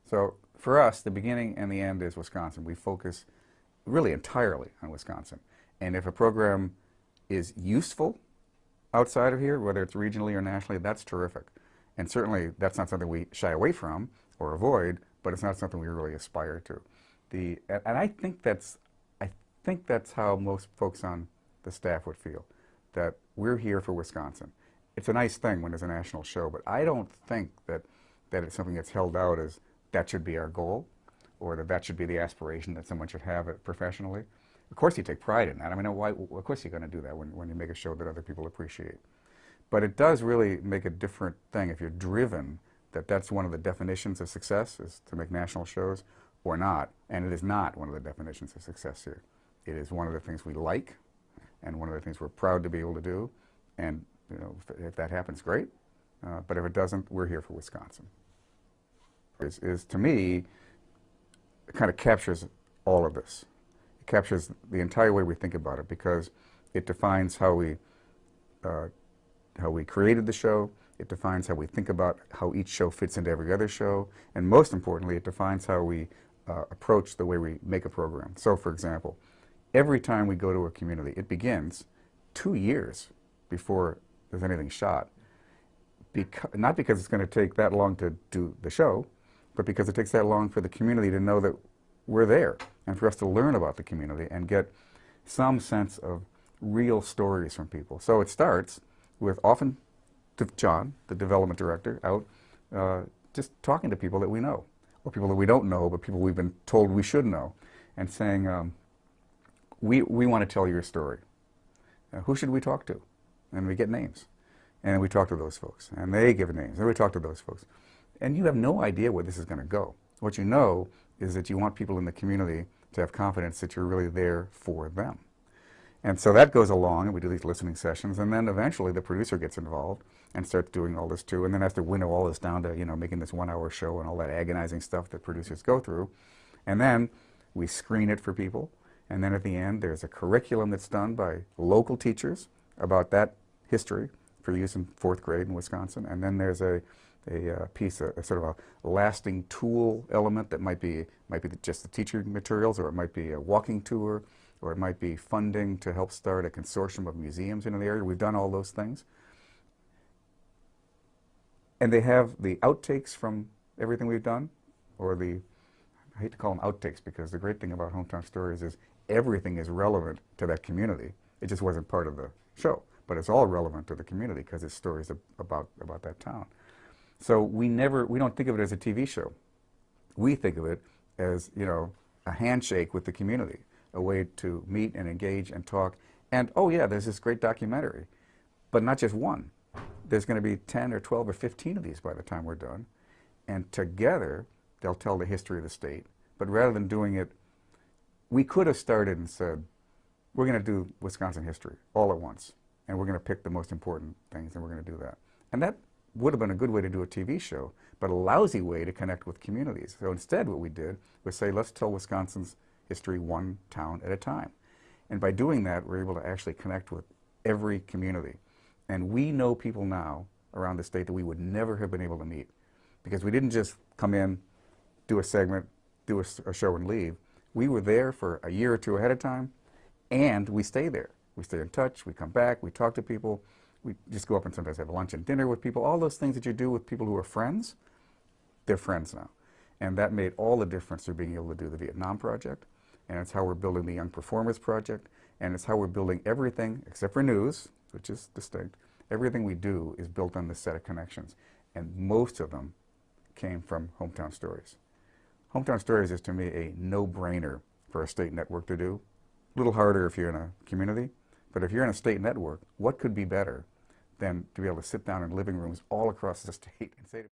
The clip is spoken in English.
So for us, the beginning and the end is Wisconsin. We focus really entirely on Wisconsin. And if a program is useful outside of here, whether it's regionally or nationally, that's terrific. And certainly that's not something we shy away from or avoid, but it's not something we really aspire to. And I think that's how most folks on the staff would feel, that we're here for Wisconsin. It's a nice thing when there's a national show, but I don't think that it's something that's held out as that should be our goal, or that should be the aspiration that someone should have it professionally. Of course you take pride in that. I mean, why, of course you're going to do that when you make a show that other people appreciate. But it does really make a different thing if you're driven that that's one of the definitions of success, is to make national shows, or not. And it is not one of the definitions of success here. It is one of the things we like, and one of the things we're proud to be able to do. And if that happens, great. But if it doesn't, we're here for Wisconsin. Is to me, it kind of captures all of this. It captures the entire way we think about it, because it defines how we created the show. It defines how we think about how each show fits into every other show. And most importantly, it defines how we approach the way we make a program. So for example, every time we go to a community, it begins 2 years before there's anything shot. Not because it's going to take that long to do the show, but because it takes that long for the community to know that we're there, and for us to learn about the community and get some sense of real stories from people. So it starts with often John, the development director, out just talking to people that we know, or people that we don't know, but people we've been told we should know, and saying, we want to tell your story. Who should we talk to? And we get names. And we talk to those folks, and they give names, and we talk to those folks. And you have no idea where this is going to go. What you know is that you want people in the community to have confidence that you're really there for them. And so that goes along, and we do these listening sessions, and then eventually the producer gets involved and starts doing all this too, and then has to winnow all this down to, making this 1 hour show and all that agonizing stuff that producers go through. And then we screen it for people, and then at the end there's a curriculum that's done by local teachers about that history for use in 4th grade in Wisconsin, and then there's a piece, a sort of a lasting tool element that might be just the teaching materials, or it might be a walking tour, or it might be funding to help start a consortium of museums in the area. We've done all those things. And they have the outtakes from everything we've done, or I hate to call them outtakes, because the great thing about Hometown Stories is everything is relevant to that community. It just wasn't part of the show, but it's all relevant to the community because it's stories about that town. So we don't think of it as a TV show. We think of it as, a handshake with the community, a way to meet and engage and talk. And oh yeah, there's this great documentary, but not just one. There's going to be 10 or 12 or 15 of these by the time we're done. And together, they'll tell the history of the state. But rather than doing it, we could have started and said, we're going to do Wisconsin history all at once. And we're going to pick the most important things, and we're going to do that. And that would have been a good way to do a TV show, but a lousy way to connect with communities. So instead what we did was say, let's tell Wisconsin's history one town at a time. And by doing that, we're able to actually connect with every community. And we know people now around the state that we would never have been able to meet, because we didn't just come in, do a segment, do a show and leave. We were there for a year or two ahead of time, and we stay there. We stay in touch, we come back, we talk to people, we just go up and sometimes have lunch and dinner with people. All those things that you do with people who are friends, they're friends now. And that made all the difference to being able to do the Vietnam Project, and it's how we're building the Young Performers Project, and it's how we're building everything, except for news, which is distinct. Everything we do is built on this set of connections, and most of them came from Hometown Stories. Hometown Stories is, to me, a no-brainer for a state network to do. A little harder if you're in a community, but if you're in a state network, what could be better than to be able to sit down in living rooms all across the state and say to